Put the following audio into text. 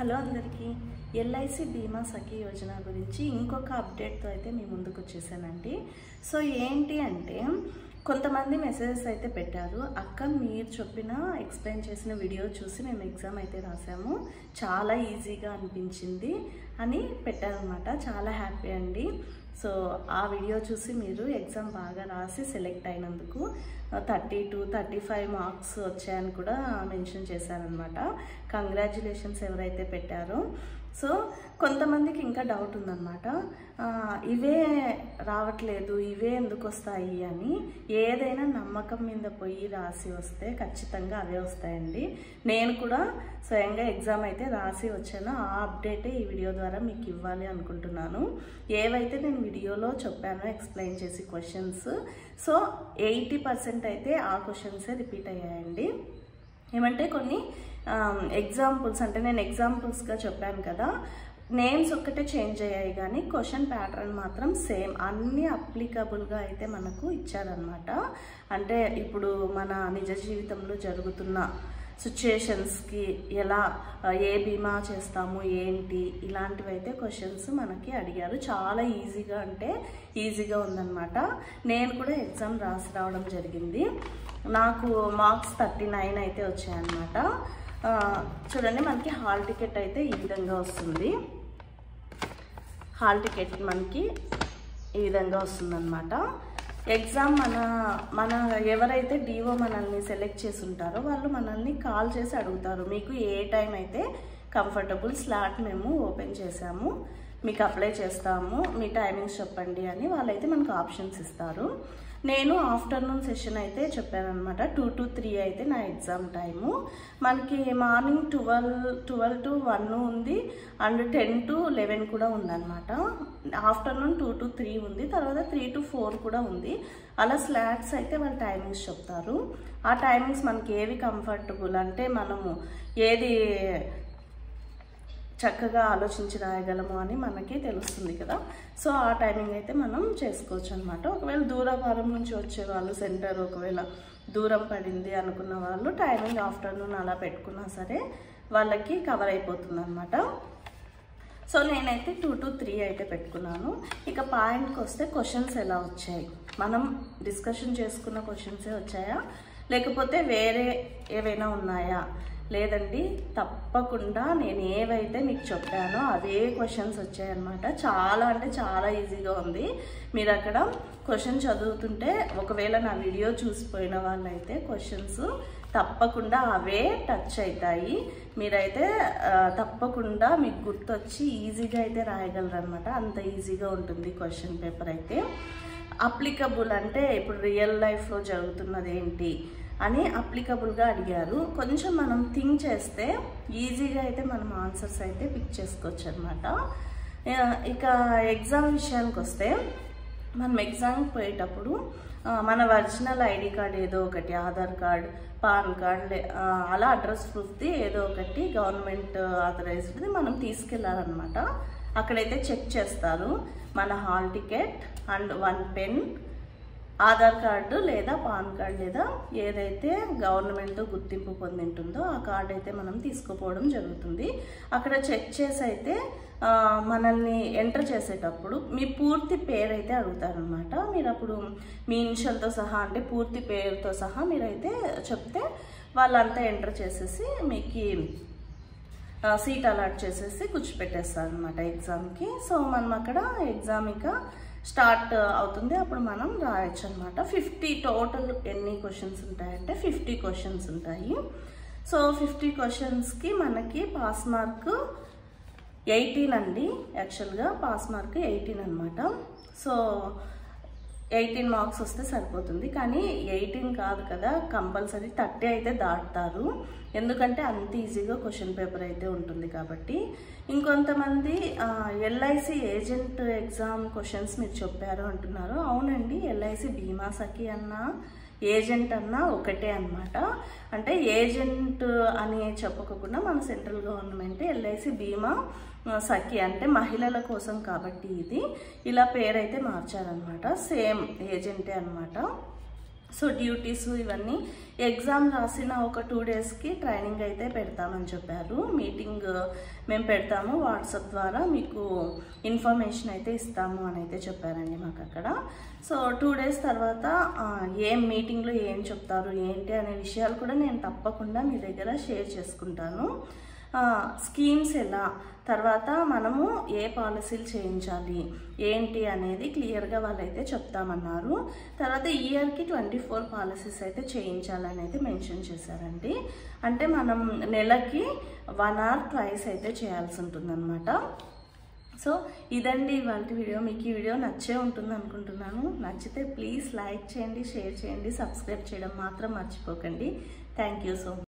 Hello అందరికీ LIC బీమా సఖీ యోజన గురించి ఇంకొక అప్డేట్తో అయితే మీ ముందుకు వచ్చేసానండి. సో ఏంటి అంటే కొంతమంది మెసేజెస్ అయితే పెట్టారు, అక్క మీరు చెప్పిన ఎక్స్ప్లెయిన్ చేసిన వీడియో చూసి మేము ఎగ్జామ్ అయితే రాసాము, చాలా ఈజీగా అనిపించింది అని పెట్టారనమాట. చాలా హ్యాపీ అండి. సో ఆ వీడియో చూసి మీరు ఎగ్జామ్ బాగా రాసి సెలెక్ట్ అయినందుకు 30 to 35 మార్క్స్ వచ్చాయని కూడా మెన్షన్ చేశారనమాట. కంగ్రాచ్యులేషన్స్ ఎవరైతే పెట్టారో. సో కొంతమందికి ఇంకా డౌట్ ఉందన్నమాట, ఇవే రావట్లేదు, ఇవే ఎందుకు వస్తాయి అని. ఏదైనా నమ్మకం మీద పోయి రాసి వస్తే ఖచ్చితంగా అవే వస్తాయండి. నేను కూడా స్వయంగా ఎగ్జామ్ అయితే రాసి వచ్చాను. ఆ అప్డేటే ఈ వీడియో ద్వారా మీకు ఇవ్వాలి అనుకుంటున్నాను. ఏవైతే నేను వీడియోలో చెప్పానో ఎక్స్ప్లెయిన్ చేసి క్వశ్చన్స్, సో 80% అయితే ఆ క్వశ్చన్సే రిపీట్ అయ్యాయండి. ఏమంటే కొన్ని ఎగ్జాంపుల్స్, అంటే నేను ఎగ్జాంపుల్స్గా చెప్పాను కదా, నేమ్స్ ఒక్కటే చేంజ్ అయ్యాయి కానీ క్వశ్చన్ ప్యాటర్న్ మాత్రం సేమ్, అన్నీ అప్లికబుల్గా అయితే మనకు ఇచ్చారనమాట. అంటే ఇప్పుడు మన నిజ జీవితంలో జరుగుతున్న సిచ్యుయేషన్స్కి ఎలా ఏ బీమా చేస్తాము ఏంటి, ఇలాంటివి అయితే క్వశ్చన్స్ మనకి అడిగారు. చాలా ఈజీగా అంటే ఈజీగా ఉందన్నమాట. నేను కూడా ఎగ్జామ్ రాసి రావడం జరిగింది. నాకు మార్క్స్ 39 అయితే వచ్చాయన్నమాట. చూడండి, మనకి హాల్ టికెట్ అయితే ఈ విధంగా వస్తుంది. హాల్ టికెట్ మనకి ఈ విధంగా వస్తుందన్నమాట. ఎగ్జామ్ మన ఎవరైతే డిఓ మనల్ని సెలెక్ట్ చేసి ఉంటారో వాళ్ళు మనల్ని కాల్ చేసి అడుగుతారు, మీకు ఏ టైం అయితే కంఫర్టబుల్, స్లాట్ మేము ఓపెన్ చేసాము, మీకు అప్లై చేస్తాము, మీ టైమింగ్స్ చెప్పండి అని వాళ్ళైతే మనకు ఆప్షన్స్ ఇస్తారు. నేను ఆఫ్టర్నూన్ సెషన్ అయితే చెప్పానమాట. 2 to 3 అయితే నా ఎగ్జామ్ టైము. మనకి మార్నింగ్ 12 to 1 ఉంది, అండ్ 10 to 11 కూడా ఉందన్నమాట. ఆఫ్టర్నూన్ 2 to 3 ఉంది, తర్వాత 3 to 4 కూడా ఉంది. అలా స్లాట్స్ అయితే వాళ్ళు టైమింగ్స్ చెప్తారు. ఆ టైమింగ్స్ మనకి ఏవి కంఫర్టబుల్ అంటే మనము ఏది చక్కగా ఆలోచించి రాయగలము అని మనకి తెలుస్తుంది కదా. సో ఆ టైమింగ్ అయితే మనం చేసుకోవచ్చు అనమాట. ఒకవేళ దూరభారం నుంచి వచ్చే వాళ్ళు, సెంటర్ ఒకవేళ దూరం పడింది అనుకున్న వాళ్ళు టైమింగ్ ఆఫ్టర్నూన్ అలా పెట్టుకున్నా సరే వాళ్ళకి కవర్ అయిపోతుంది అనమాట. సో నేనైతే 2 to 3 అయితే పెట్టుకున్నాను. ఇక పాయింట్కి వస్తే క్వశ్చన్స్ ఎలా వచ్చాయి, మనం డిస్కషన్ చేసుకున్న క్వశ్చన్సే వచ్చాయా లేకపోతే వేరే ఏవైనా ఉన్నాయా? లేదండి, తప్పకుండా నేను ఏవైతే మీకు చెప్పానో అవే క్వశ్చన్స్ వచ్చాయన్నమాట. చాలా అంటే చాలా ఈజీగా ఉంది. మీరు అక్కడ క్వశ్చన్ చదువుతుంటే ఒకవేళ నా వీడియో చూసిపోయిన వాళ్ళైతే క్వశ్చన్స్ తప్పకుండా అవే టచ్ అవుతాయి. మీరైతే తప్పకుండా మీకు గుర్తొచ్చి ఈజీగా అయితే రాయగలరు అనమాట. అంత ఈజీగా ఉంటుంది క్వశ్చన్ పేపర్ అయితే. అప్లికబుల్ అంటే ఇప్పుడు రియల్ లైఫ్లో జరుగుతున్నది ఏంటి అని అప్లికబుల్గా అడిగారు. కొంచెం మనం థింక్ చేస్తే ఈజీగా అయితే మనం ఆన్సర్స్ అయితే పిక్ చేసుకోవచ్చు అనమాట. ఇక ఎగ్జామ్ విషయానికి వస్తే మనం ఎగ్జామ్కి పోయేటప్పుడు మన ఒరిజినల్ ఐడి కార్డ్ ఏదో ఒకటి, ఆధార్ కార్డ్, పాన్ కార్డ్, అలా అడ్రస్ ప్రూఫ్ది ఏదో ఒకటి గవర్నమెంట్ ఆథరైజ్డ్ది మనం తీసుకెళ్ళాలన్నమాట. అక్కడైతే చెక్ చేస్తారు మన hall ticket and 1 pen, Aadhaar card లేదా పాన్ కార్డ్ లేదా ఏదైతే గవర్నమెంట్ గుర్తింపు పొందింటుందో ఆ కార్డు అయితే మనం తీసుకుపోవడం జరుగుతుంది. అక్కడ చెక్ చేసి అయితే మనల్ని ఎంటర్ చేసేటప్పుడు మీ పూర్తి పేరు అయితే అడుగుతారనమాట. మీరు అప్పుడు మీ ఇనిషియల్తో సహా, అంటే పూర్తి పేరుతో సహా మీరైతే చెప్తే వాళ్ళంతా ఎంటర్ చేసేసి మీకు సీట్ అలాట్ చేసేసి కూర్చోపెట్టేస్తారనమాట ఎగ్జామ్కి. సో మనం అక్కడ ఎగ్జామ్ ఇక స్టార్ట్ అవుతుంది, అప్పుడు మనం రాయొచ్చు అనమాట. 50 టోటల్ ఎన్ని క్వశ్చన్స్ ఉంటాయంటే 50 క్వశ్చన్స్ ఉంటాయి. సో 50 క్వశ్చన్స్కి మనకి పాస్ మార్క్ 18 అండి. యాక్చువల్గా పాస్ మార్క్ 18 అనమాట. సో 18 మార్క్స్ వస్తే సరిపోతుంది, కానీ 18 కాదు కదా, కంపల్సరీ 30 అయితే దాటుతారు. ఎందుకంటే అంత ఈజీగా క్వశ్చన్ పేపర్ అయితే ఉంటుంది కాబట్టి. ఇంకొంతమంది ఎల్ఐసి ఏజెంట్ ఎగ్జామ్ క్వశ్చన్స్ మీరు చెప్పారు అంటున్నారు. అవునండి, ఎల్ఐసి బీమా సఖీ అన్నా ఏజెంట్ అన్నా ఒకటే అనమాట. అంటే ఏజెంట్ అని చెప్పకుండా మన సెంట్రల్ గవర్నమెంట్ ఎల్ఐసి బీమా సఖీ అంటే మహిళల కోసం కాబట్టి ఇది ఇలా పేరైతే మార్చారనమాట. సేమ్ ఏజెంటే అనమాట. సో డ్యూటీస్ ఇవన్నీ ఎగ్జామ్ రాసిన ఒక 2 డేస్కి ట్రైనింగ్ అయితే పెడతామని చెప్పారు. మీటింగ్ మేము పెడతాము, వాట్సాప్ ద్వారా మీకు ఇన్ఫర్మేషన్ అయితే ఇస్తాము అని అయితే చెప్పారండి మాకు అక్కడ. సో 2 డేస్ తర్వాత ఏం మీటింగ్లో ఏం చెప్తారు ఏంటి అనే విషయాలు కూడా నేను తప్పకుండా మీ దగ్గర షేర్ చేసుకుంటాను. స్కీమ్స్ ఎలా, తర్వాత మనము ఏ పాలసీలు చేయించాలి ఏంటి అనేది క్లియర్గా వాళ్ళైతే చెప్తామన్నారు. తర్వాత ఇయర్కి 24 పాలసీస్ అయితే చేయించాలని అయితే మెన్షన్ చేశారండి. అంటే మనం నెలకి 1 hour ట్వైస్ అయితే చేయాల్సి ఉంటుందన్నమాట. సో ఇదండి ఇవాళ వీడియో. మీకు ఈ వీడియో నచ్చే ఉంటుంది అనుకుంటున్నాను. నచ్చితే ప్లీజ్ లైక్ చేయండి, షేర్ చేయండి, సబ్స్క్రైబ్ చేయడం మాత్రం మర్చిపోకండి. Thank you so much.